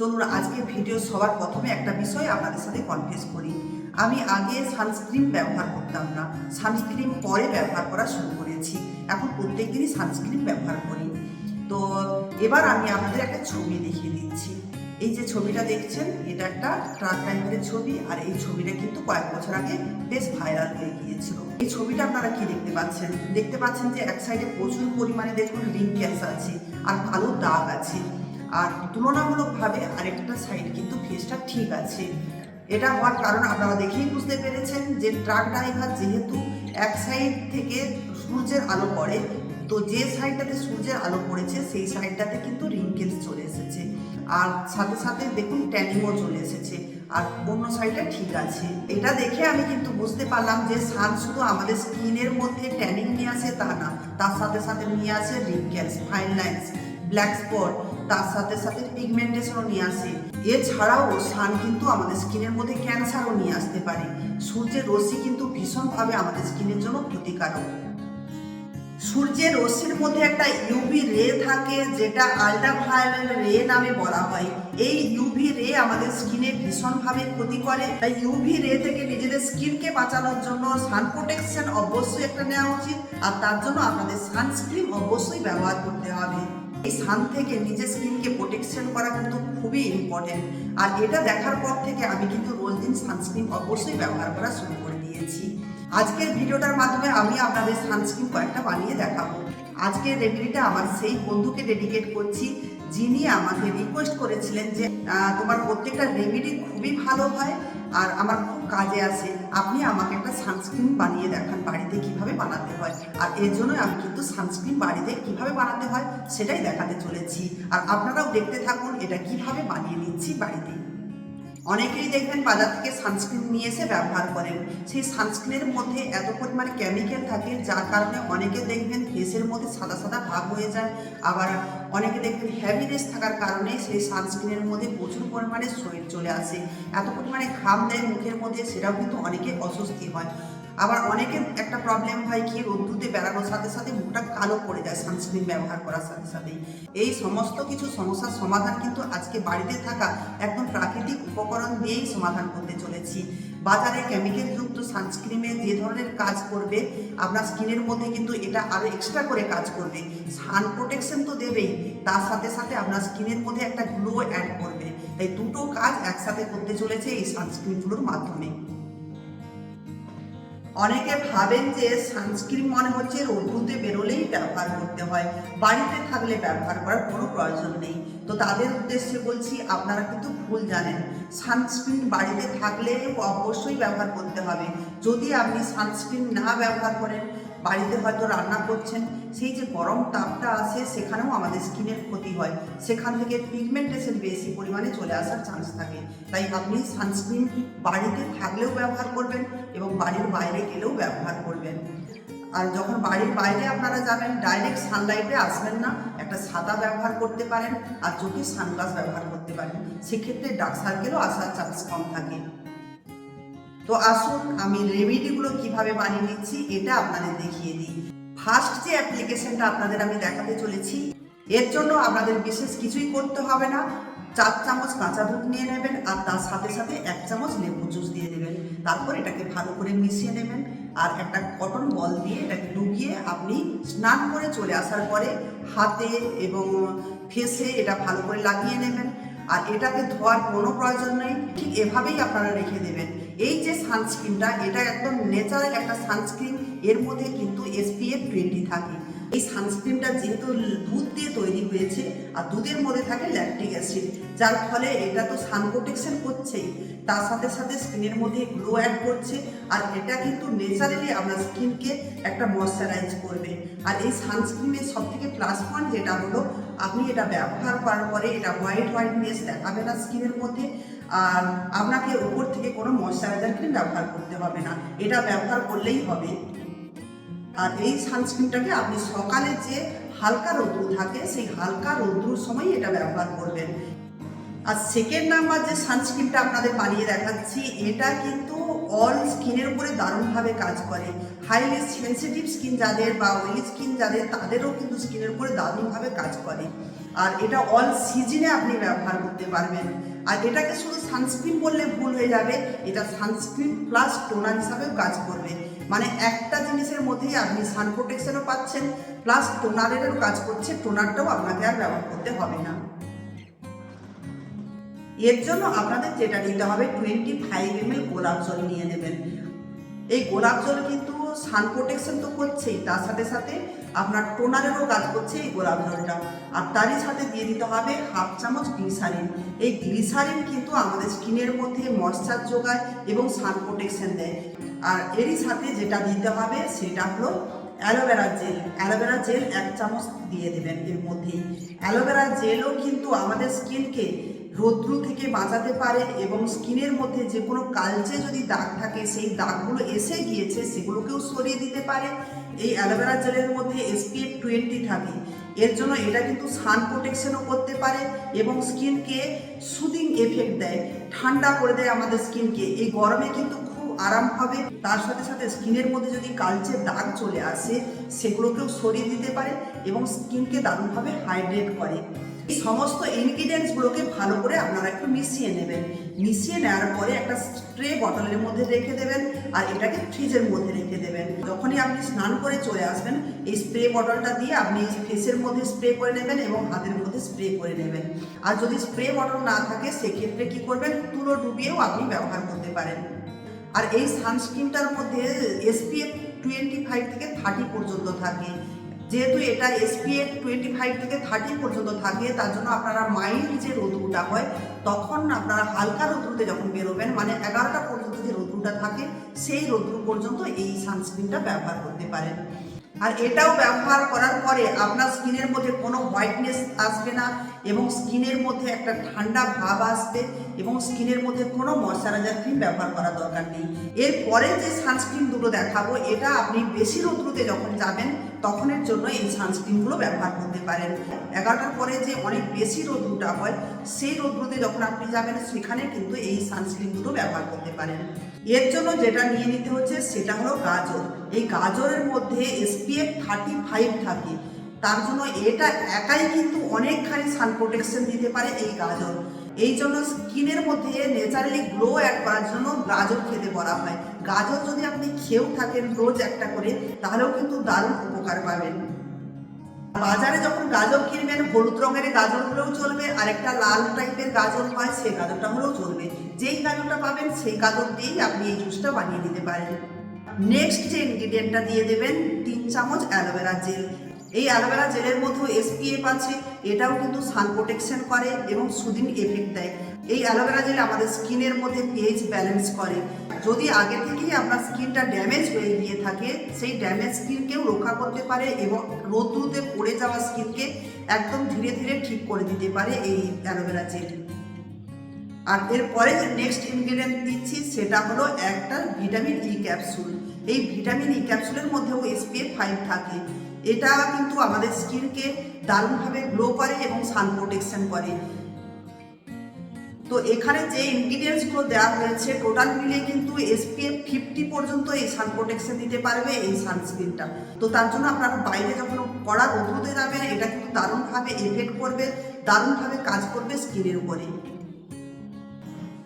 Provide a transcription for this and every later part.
চলুন আজকে ভিডিও সবার প্রথমে একটা বিষয় আপনাদের সাথে কনফেস করি। আমি আগে সানস্ক্রিন ব্যবহার করতাম না, সানস্ক্রিন পরে ব্যবহার করা শুরু করেছি। এখন প্রত্যেকদিনই সানস্ক্রিন ব্যবহার করি। তো এবার আমি আপনাদের একটা ছবি দেখিয়ে দিচ্ছি। এই যে ছবিটা দেখছেন, এটা একটা ট্রাক ড্রাইভারের ছবি, আর এই ছবিটা কিন্তু কয়েক বছর আগে বেশ ভাইরাল হয়ে গিয়েছিল। এই ছবিটা আপনারা কি দেখতে পাচ্ছেন? দেখতে পাচ্ছেন যে এক সাইডে প্রচুর পরিমাণে দেখুন রিঙ্কেলস আছে আর কালো দাগ আছে, আর তুলনামূলকভাবে আরেকটা সাইড কিন্তু ফেসটা ঠিক আছে। এটা হওয়ার কারণ আপনারা দেখেই বুঝতে পেরেছেন যে ট্রাক ড্রাইভার যেহেতু এক সাইড থেকে সূর্যের আলো পড়ে, তো যে সাইডটাতে সূর্যের আলো পড়েছে সেই সাইডটাতে কিন্তু রিঙ্কেলস চলে এসেছে, আর সাথে সাথে দেখুন ট্যানিংও চলে এসেছে, আর অন্য সাইডটা ঠিক আছে। এটা দেখে আমি কিন্তু বুঝতে পারলাম যে সান শুধু আমাদের স্কিনের মধ্যে ট্যানিং নিয়ে আসে তা না, তার সাথে সাথে নিয়ে আসে wrinkles, fine lines, black spot, তার সাথে সাথে পিগমেন্টেশনও নিয়ে আসে। এছাড়াও সান কিন্তু আমাদের স্কিনের মধ্যে ক্যান্সারও নিয়ে আসতে পারে। সূর্যের রশ্মি কিন্তু ভীষণভাবে আমাদের স্কিনের জন্য ক্ষতিকারক। সূর্যের রশ্মির মধ্যে একটা ইউভি রে থাকে, যেটা আল্ট্রাভায়োলেট রে নামে বলা হয়। এই ইউভি রে আমাদের স্কিনে ভীষণভাবে ক্ষতি করে। তাই ইউভি রে থেকে নিজেদের স্কিনকে বাঁচানোর জন্য সান প্রোটেকশন অবশ্যই একটা নেওয়া উচিত, আর তার জন্য আপনাদের সানস্ক্রিন অবশ্যই ব্যবহার করতে হবে। এই সান থেকে নিজের স্কিনকে প্রোটেকশন করা কিন্তু খুবই ইম্পর্টেন্ট, আর এটা দেখার পর থেকে আমি কিন্তু রোজ দিন সানস্ক্রিন অবশ্যই ব্যবহার করা শুরু করে দিয়েছি। আজকের ভিডিওটার মাধ্যমে আমি আপনাদের সানস্ক্রিন কয়েকটা বানিয়ে দেখাবো। আজকের রেমেডিটা আমার সেই বন্ধুকে ডেডিকেট করছি, যিনি আমাকে রিকোয়েস্ট করেছিলেন যে তোমার প্রত্যেকটা রেমেডি খুবই ভালো হয় আর আমার খুব কাজে আসে, আপনি আমাকে একটা সানস্ক্রিন বানিয়ে দেখান বাড়িতে কিভাবে বানাতে হয়। আর এর জন্য আমি কিন্তু সানস্ক্রিন বাড়িতে কিভাবে বানাতে হয় সেটাই দেখাতে চলেছি, আর আপনারাও দেখতে থাকুন এটা কিভাবে বানিয়ে নিচ্ছি বাড়িতে। অনেকেই দেখবেন বাজার থেকে সানস্ক্রিন নিয়ে এসে ব্যবহার করেন, সেই সানস্ক্রিনের মধ্যে এত পরিমাণে কেমিক্যাল থাকে যার কারণে অনেকে দেখবেন ফেসের মধ্যে সাদা সাদা ভাব হয়ে যায়, আবার অনেকে দেখবেন হ্যাভিনেস থাকার কারণে সেই সানস্ক্রিনের মধ্যে প্রচুর পরিমাণে শরীর চলে আসে, এত পরিমাণে ঘাম দেয় মুখের মধ্যে, সেটাও কিন্তু অনেকে অস্বস্তি হয়। আবার অনেকের একটা প্রবলেম হয় কি, রোদ্দুতে বেড়ানোর সাথে সাথে মুখটা কালো পড়ে যায় সানস্ক্রিন ব্যবহার করার সাথে সাথেই। এই সমস্ত কিছু সমস্যার সমাধান কিন্তু আজকে বাড়িতে থাকা একদম প্রাকৃতিক উপকরণ দিয়েই সমাধান করতে চলেছি। বাজারে কেমিক্যালযুক্ত সানস্ক্রিনে যে ধরনের কাজ করবে, আপনার স্কিনের মধ্যে কিন্তু এটা আরও এক্সট্রা করে কাজ করবে। সান প্রোটেকশন তো দেবেই, তার সাথে সাথে আপনার স্কিনের মধ্যে একটা গ্লো অ্যাড করবে। তাই দুটো কাজ একসাথে করতে চলেছে এই সানস্ক্রিনগুলোর মাধ্যমে। অনেকে ভাবেন যে সানস্ক্রিন মনে হচ্ছে রোদ্দুতে বেরোলেই ব্যবহার করতে হয়, বাড়িতে থাকলে ব্যবহার করার কোনো প্রয়োজন নেই। তো তাদের উদ্দেশ্যে বলছি, আপনারা কিন্তু ভুল জানেন। সানস্ক্রিন বাড়িতে থাকলে অবশ্যই ব্যবহার করতে হবে। যদি আপনি সানস্ক্রিন না ব্যবহার করেন, বাড়িতে হয়তো রান্না করছেন, সেই যে গরম তাপটা আসে সেখানেও আমাদের স্কিনের ক্ষতি হয়, সেখান থেকে পিগমেন্টেশন বেশি পরিমাণে চলে আসার চান্স থাকে। তাই আপনি সানস্ক্রিন বাড়িতে থাকলেও ব্যবহার করবেন এবং বাড়ির বাইরে গেলেও ব্যবহার করবেন। আর যখন বাড়ির বাইরে আপনারা যাবেন, ডাইরেক্ট সানলাইটে আসবেন না, একটা ছাতা ব্যবহার করতে পারেন, আর চোখে সানগ্লাস ব্যবহার করতে পারেন, সেক্ষেত্রে ডার্ক সার্কেলও আসার চান্স কম থাকে। তো আসুন আমি রেমেডিগুলো কিভাবে বানিয়ে নিচ্ছি এটা আপনাদের দেখিয়ে দিই। ফার্স্ট যে অ্যাপ্লিকেশনটা আপনাদের আমি দেখাতে চলেছি, এর জন্য আপনাদের বিশেষ কিছুই করতে হবে না। 4 চামচ কাঁচা দুধ নিয়ে নেবেন, আর তার সাথে সাথে 1 চামচ লেবু জুস দিয়ে দেবেন। তারপর এটাকে ভালো করে মিশিয়ে নেবেন, আর একটা কটন বল দিয়ে এটাকে ডুবিয়ে আপনি স্নান করে চলে আসার পরে হাতে এবং ফেসে এটা ভালো করে লাগিয়ে নেবেন। আর এটাকে ধোয়ার কোনো প্রয়োজন নেই, ঠিক এভাবেই আপনারা রেখে দেবেন। এই যে সানস্ক্রিনটা, এটা একদম ন্যাচারাল একটা সানস্ক্রিন, এর মধ্যে কিন্তু SPF 20 থাকে। এই সানস্ক্রিনটা যেহেতু দুধ দিয়ে তৈরি হয়েছে, আর দুধের মধ্যে থাকে ল্যাকটিক অ্যাসিড, যার ফলে এটা তো সান প্রোটেকশন করছেই, তার সাথে সাথে স্কিনের মধ্যে গ্লো অ্যাড করছে, আর এটা কিন্তু ন্যাচারালি আপনার স্কিনকে একটা ময়শ্চারাইজ করবে। আর এই সানস্ক্রিনের সবথেকে প্লাস পয়েন্ট যেটা হলো, আপনি এটা ব্যবহার করার পরে এটা হোয়াইটনেস দেখাবে না স্কিনের মধ্যে, আর আপনাকে উপর থেকে কোনো ময়শ্চারাইজার ক্রিম ব্যবহার করতে হবে না, এটা ব্যবহার করলেই হবে। আর এই সানস্ক্রিনটাকে আপনি সকালে যে হালকা রৌদ্র থাকে, সেই হালকা রৌদ্রুর সময় এটা ব্যবহার করবেন। আর সেকেন্ড নাম্বার যে সানস্ক্রিনটা আপনাদের বানিয়ে দেখাচ্ছি, এটা কিন্তু অল স্কিনের উপরে দারুণভাবে কাজ করে। হাইলি সেন্সিটিভ স্কিন যাদের বা অয়েলি স্কিন যাদের, তাদেরও কিন্তু স্কিনের উপরে দারুণভাবে কাজ করে। আর এটা অল সিজনে আপনি ব্যবহার করতে পারবেন। আর এটাকে শুধু সানস্ক্রিন বললে ভুল হয়ে যাবে, এটা সানস্ক্রিন প্লাস টোনার হিসাবেও কাজ করবে। মানে একটা জিনিসের মধ্যেই আপনি সান প্রোটেকশনও পাচ্ছেন, প্লাস টোনারেরও কাজ করছে, টোনারটাও আপনাকে আর ব্যবহার করতে হবে না। এর জন্য আপনাদের যেটা নিতে হবে 25 ml গোলাপ জল নিয়ে নেবেন। এই গোলাপ জল কিন্তু সান প্রোটেকশন তো করছেই, তার সাথে সাথে আপনার টোনারেরও কাজ করছে এই গোলাপ জলটা। আর তারই সাথে দিয়ে দিতে হবে 1/2 চামচ গ্লিসারিন। এই গ্লিসারিন কিন্তু আমাদের স্কিনের মধ্যে ময়েশ্চার যোগায় এবং সান প্রোটেকশন দেয়। আর এরই সাথে যেটা দিতে হবে সেটা হলো অ্যালোভেরা জেল। অ্যালোভেরা জেল 1 চামচ দিয়ে দেবেন এর মধ্যেই। অ্যালোভেরা জেলও কিন্তু আমাদের স্কিনকে রৌদ্র থেকে বাঁচাতে পারে এবং স্কিনের মধ্যে যে কোনো কালচে যদি দাগ থাকে সেই দাগগুলো এসে গিয়েছে সেগুলোকেও সরিয়ে দিতে পারে। এই অ্যালোভেরা জেলের মধ্যে SPF 20 থাকে, এর জন্য এটা কিন্তু সান প্রোটেকশনও করতে পারে এবং স্কিনকে সুদিং এফেক্ট দেয়, ঠান্ডা করে দেয় আমাদের স্কিনকে। এই গরমে কিন্তু খুব আরাম হবে। তার সাথে সাথে স্কিনের মধ্যে যদি কালচে দাগ চলে আসে সেগুলোকেও সরিয়ে দিতে পারে এবং স্কিনকে দারুণভাবে হাইড্রেট করে। এই সমস্ত ইনগ্রিডিয়েন্টসগুলোকে ভালো করে আপনারা একটু মিশিয়ে নেবেন। মিশিয়ে নেওয়ার পরে একটা স্প্রে বটলের মধ্যে রেখে দেবেন আর এটাকে ফ্রিজের মধ্যে রেখে দেবেন। যখনই আপনি স্নান করে চলে আসবেন এই স্প্রে বটলটা দিয়ে আপনি ফেসের মধ্যে স্প্রে করে নেবেন এবং হাতের মধ্যে স্প্রে করে নেবেন। আর যদি স্প্রে বটল না থাকে সেক্ষেত্রে কি করবেন, তুলো ডুবিয়েও আপনি ব্যবহার করতে পারেন। আর এই সানস্ক্রিনটার মধ্যে SPF 25 থেকে 30 পর্যন্ত থাকে। যেহেতু এটা SPF 25 থেকে 30 পর্যন্ত থাকে, তার জন্য আপনারা মাইল্ড যে রৌদ্রটা হয় তখন আপনারা হালকা রৌদ্রতে যখন বেরোবেন, মানে 11টা পর্যন্ত যে রৌদ্রটা থাকে সেই রৌদ্র পর্যন্ত এই সানস্ক্রিনটা ব্যবহার করতে পারেন। আর এটাও ব্যবহার করার পরে আপনার স্কিনের মধ্যে কোনো হোয়াইটনেস আসবে না এবং স্কিনের মধ্যে একটা ঠান্ডা ভাব আসবে এবং স্কিনের মধ্যে কোনো ময়শ্চারাইজার ক্রিম ব্যবহার করার দরকার নেই। এরপরে যে সানস্ক্রিন দুটো দেখাবো এটা আপনি বেশি রৌদ্রতে যখন যাবেন তখনের জন্য এই সানস্ক্রিনগুলো ব্যবহার করতে পারেন। 11টার পরে যে অনেক বেশি রৌদ্রটা হয় সেই রৌদ্রতে যখন আপনি যাবেন সেখানে কিন্তু এই সানস্ক্রিন দুটো ব্যবহার করতে পারেন। এর জন্য যেটা নিয়ে নিতে হচ্ছে সেটা হলো গাজর। এই গাজরের মধ্যে SPF 35 থাকে, তার জন্য এটা একাই কিন্তু অনেকখানি সান প্রোটেকশন দিতে পারে এই গাজর। এই জন্য স্কিনের মধ্যে ন্যাচারালি গ্লো অ্যাড করার জন্য গাজর খেতে বলা হয়। গাজর যদি আপনি খেয়েও থাকেন রোজ একটা করে তাহলেও কিন্তু দারুণ উপকার পাবেন। বাজারে যখন গাজর কিনবেন হলুদ রঙের গাজর হলেও চলবে, আর একটা লাল টাইপের গাজর হয় সেই গাজরটা হলেও চলবে। যেই গাজরটা পাবেন সেই গাজর দিয়েই আপনি এই জুসটা বানিয়ে নিতে পারেন। নেক্সট যে ইনগ্রিডিয়েন্টটা দিয়ে দেবেন 3 চামচ অ্যালোভেরা জেল। এই অ্যালোভেরা জেলের মধ্যেও SPF আছে, এটাও কিন্তু সান প্রোটেকশন করে এবং সুদিং এফেক্ট দেয়। এই অ্যালোভেরা জেল আমাদের স্কিনের মধ্যে pH ব্যালেন্স করে। যদি আগে থেকেই আপনার স্কিনটা ড্যামেজ হয়ে গিয়ে থাকে সেই ড্যামেজ স্কিনকেও রক্ষা করতে পারে এবং রৌদ্রুতে পড়ে যাওয়া স্কিনকে একদম ধীরে ধীরে ঠিক করে দিতে পারে এই অ্যালোভেরা জেল। আর এরপরে যে নেক্সট ইনগ্রিডিয়েন্ট দিচ্ছি সেটা হলো একটা ভিটামিন E ক্যাপসুল। এই ভিটামিন E ক্যাপসুলের মধ্যেও SPF 5 থাকে। এটা কিন্তু আমাদের স্কিনকে দারুণভাবে গ্লো করে এবং সান প্রোটেকশন করে। তো এখানে যে ইনগ্রিডিয়েন্টসগুলো দেওয়া হয়েছে টোটাল মিলিয়ে কিন্তু SPF 50 পর্যন্ত এই সান প্রোটেকশন দিতে পারবে এই সানস্ক্রিনটা। তো তার জন্য আপনারা বাইরে যখন কড়া রৌদ্রতে যাবেন এটা কিন্তু দারুণভাবে এফেক্ট করবে, দারুণভাবে কাজ করবে স্কিনের উপরে।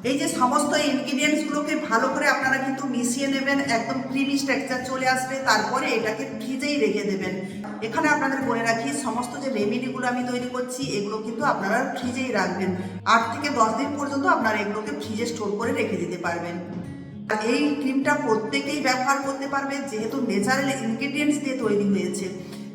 এই যে সমস্ত ইনগ্রিডিয়েন্টসগুলোকে ভালো করে আপনারা কিন্তু মিশিয়ে নেবেন, একদম ক্রিমি টেক্সচার চলে আসবে, তারপরে এটাকে ফ্রিজেই রেখে দেবেন। এখানে আপনাদের বলে রাখি সমস্ত যে রেমেডিগুলো আমি তৈরি করছি এগুলো কিন্তু আপনারা ফ্রিজেই রাখবেন। 8 থেকে 10 দিন পর্যন্ত আপনারা এগুলোকে ফ্রিজে স্টোর করে রেখে দিতে পারবেন। আর এই ক্রিমটা প্রত্যেকেই ব্যবহার করতে পারবে, যেহেতু ন্যাচারাল ইনগ্রিডিয়েন্টস দিয়ে তৈরি হয়েছে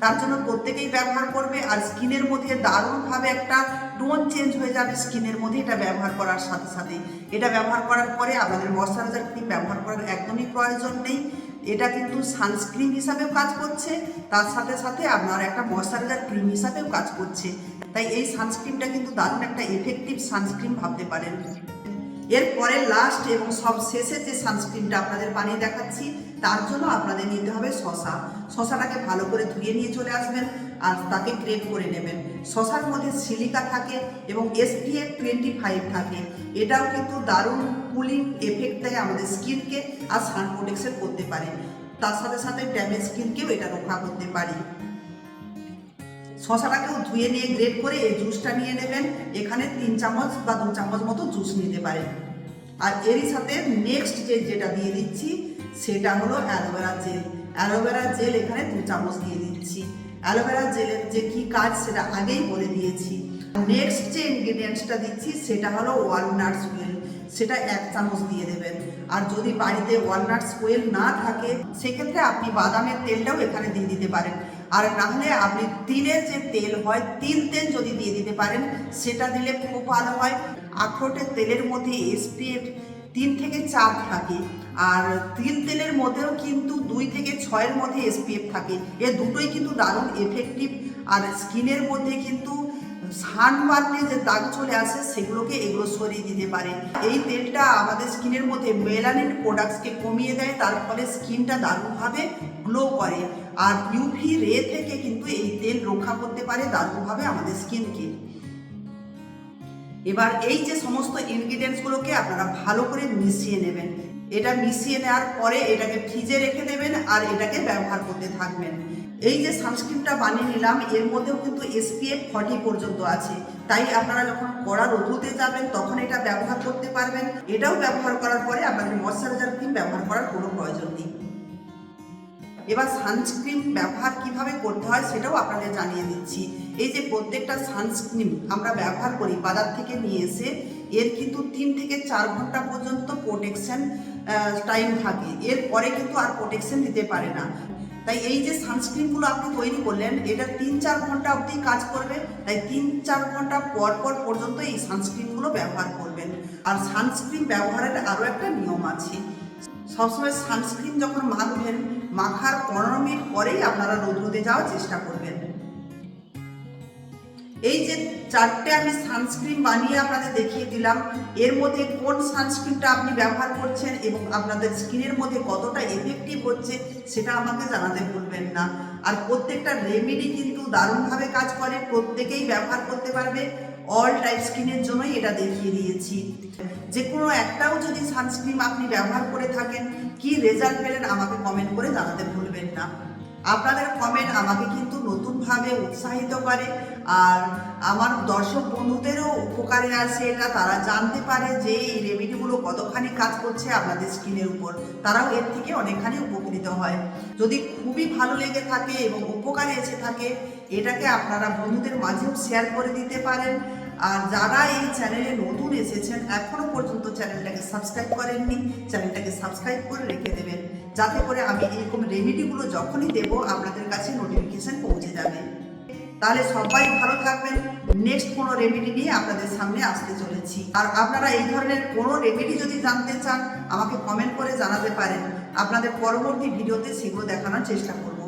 তার জন্য প্রত্যেকেই ব্যবহার করবে। আর স্কিনের মধ্যে দারুণভাবে একটা টোন চেঞ্জ হয়ে যাবে স্কিনের মধ্যে এটা ব্যবহার করার সাথে সাথে। এটা ব্যবহার করার পরে আপনাদের ময়শ্চারাইজার ক্রিম ব্যবহার করার একদমই প্রয়োজন নেই। এটা কিন্তু সানস্ক্রিন হিসাবেও কাজ করছে, তার সাথে সাথে আপনার একটা ময়শ্চারাইজার ক্রিম হিসাবেও কাজ করছে। তাই এই সানস্ক্রিনটা কিন্তু দারুণ একটা এফেক্টিভ সানস্ক্রিন ভাবতে পারেন। এরপরে লাস্ট এবং সব শেষে যে সানস্ক্রিনটা আপনাদের বানিয়ে দেখাচ্ছি তার জন্য আপনাদের নিতে হবে শসা। শসাটাকে ভালো করে ধুয়ে নিয়ে চলে আসবেন আর তাকে গ্রেট করে নেবেন। শসার মধ্যে সিলিকা থাকে এবং SPF 25 থাকে। এটাও কিন্তু দারুণ কুলিং এফেক্ট দেয় আমাদের স্কিনকে আর সান প্রোটেকশন করতে পারে। তার সাথে সাথে ড্যামেজ স্কিনকেও এটা রক্ষা করতে পারে। শশাটাকেও ধুয়ে নিয়ে গ্রেট করে এই জুসটা নিয়ে নেবেন। এখানে 3 চামচ বা 2 চামচ মতো জুস নিতে পারেন। আর এরই সাথে নেক্সট যেটা দিয়ে দিচ্ছি সেটা হলো অ্যালোভেরা জেল। অ্যালোভেরা জেল এখানে 2 চামচ দিয়ে দিচ্ছি। অ্যালোভেরা জেলের যে কি কাজ সেটা আগেই বলে দিয়েছি। নেক্সট যে ইনগ্রেডিয়েন্টসটা দিচ্ছি সেটা হলো ওয়ালনাটস অয়েল, সেটা 1 চামচ দিয়ে দেবেন। আর যদি বাড়িতে ওয়ালনাটস অয়েল না থাকে সেক্ষেত্রে আপনি বাদামের তেলটাও এখানে দিয়ে দিতে পারেন। আর নাহলে আপনি তিলের যে তেল হয় তিল তেল যদি দিয়ে দিতে পারেন সেটা দিলে খুব ভালো হয়। আখরোটের তেলের মধ্যে SPF 3 থেকে 4 থাকে, আর তিল তেলের মধ্যেও কিন্তু 2 থেকে 6-এর মধ্যে SPF থাকে। এ দুটোই কিন্তু দারুণ এফেক্টিভ। আর স্কিনের মধ্যে কিন্তু সানবার্নে যে দাগ চলে আসে সেগুলোকে এগুলো সরিয়ে দিতে পারে। এই তেলটা আমাদের স্কিনের মধ্যে মেলানিন প্রোডাক্টসকে কমিয়ে দেয়, তার ফলে স্কিনটা দারুণভাবে গ্লো করে। আর ইউভি রে থেকে কিন্তু এই তেল রক্ষা করতে পারে দারুণভাবে আমাদের স্কিনকে। এবার এই যে সমস্ত ইনগ্রিডিয়েন্টসগুলোকে আপনারা ভালো করে মিশিয়ে নেবেন। এটা মিশিয়ে নেওয়ার পরে এটাকে ফ্রিজে রেখে দেবেন আর এটাকে ব্যবহার করতে থাকবেন। এই যে সানস্ক্রিনটা বানিয়ে নিলাম এর মধ্যেও কিন্তু SPF 40 পর্যন্ত আছে, তাই আপনারা যখন কড়া রোদ্রুতে যাবেন তখন এটা ব্যবহার করতে পারবেন। এটাও ব্যবহার করার পরে আপনাদের ময়শ্চারাইজার ক্রিম ব্যবহার করার কোনো প্রয়োজন নেই। এবার সানস্ক্রিন ব্যবহার কিভাবে করতে হয় সেটাও আপনাদের জানিয়ে দিচ্ছি। এই যে প্রত্যেকটা সানস্ক্রিন আমরা ব্যবহার করি বাজার থেকে নিয়ে এসে, এর কিন্তু 3 থেকে 4 ঘন্টা পর্যন্ত প্রোটেকশন টাইম থাকে, এরপরে কিন্তু আর প্রোটেকশন দিতে পারে না। তাই এই যে সানস্ক্রিনগুলো আপনি তৈরি করলেন এটা 3-4 ঘন্টা অবধি কাজ করবে, তাই 3-4 ঘন্টা পর পর্যন্ত এই সানস্ক্রিনগুলো ব্যবহার করবেন। আর সানস্ক্রিন ব্যবহারের আরও একটা নিয়ম আছে। সবসময় সানস্ক্রিন যখন মাখবেন মাখার 15 মিনিট পরেই আপনারা রোদ্রুতে যাওয়ার চেষ্টা করবেন। এই যে 4টে আমি সানস্ক্রিন বানিয়ে আপনাদের দেখিয়ে দিলাম, এর মধ্যে কোন সানস্ক্রিনটা আপনি ব্যবহার করছেন এবং আপনাদের স্কিনের মধ্যে কতটা এফেক্টিভ হচ্ছে সেটা আমাকে জানাতে ভুলবেন না। আর প্রত্যেকটা রেমেডি কিন্তু দারুণভাবে কাজ করে, প্রত্যেকেই ব্যবহার করতে পারবে। অল টাইপ স্কিনের জন্যই এটা দেখিয়ে দিয়েছি। যে কোনো একটাও যদি সানস্ক্রিন আপনি ব্যবহার করে থাকেন কি রেজাল্ট পেলেন আমাকে কমেন্ট করে জানাতে ভুলবেন না। আপনাদের কমেন্ট আমাকে কিন্তু নতুনভাবে উৎসাহিত করে, আর আমার দর্শক বন্ধুদেরও উপকারে আসে এটা, তারা জানতে পারে যে এই রেমেডিগুলো কতখানি কাজ করছে আপনাদের স্কিনের উপর, তারাও এর থেকে অনেকখানি উপকৃত হয়। যদি খুবই ভালো লেগে থাকে এবং উপকারে এসে থাকে এটাকে আপনারা বন্ধুদের মাঝেও শেয়ার করে দিতে পারেন। আর যারা এই চ্যানেলে নতুন এসেছেন এখনো পর্যন্ত চ্যানেলটাকে সাবস্ক্রাইব করেননি, চ্যানেলটাকে সাবস্ক্রাইব করে রেখে দেবেন, যাতে করে আমি এরকম রেমেডিগুলো যখনই দেবো আপনাদের কাছে নোটিফিকেশন পৌঁছে যাবে। তাহলে সবাই ভালো থাকবেন। নেক্সট কোনো রেমেডি নিয়ে আপনাদের সামনে আসতে চলেছি। আর আপনারা এই ধরনের কোনো রেমেডি যদি জানতে চান আমাকে কমেন্ট করে জানাতে পারেন, আপনাদের পরবর্তী ভিডিওতে সেগুলো দেখানোর চেষ্টা করব।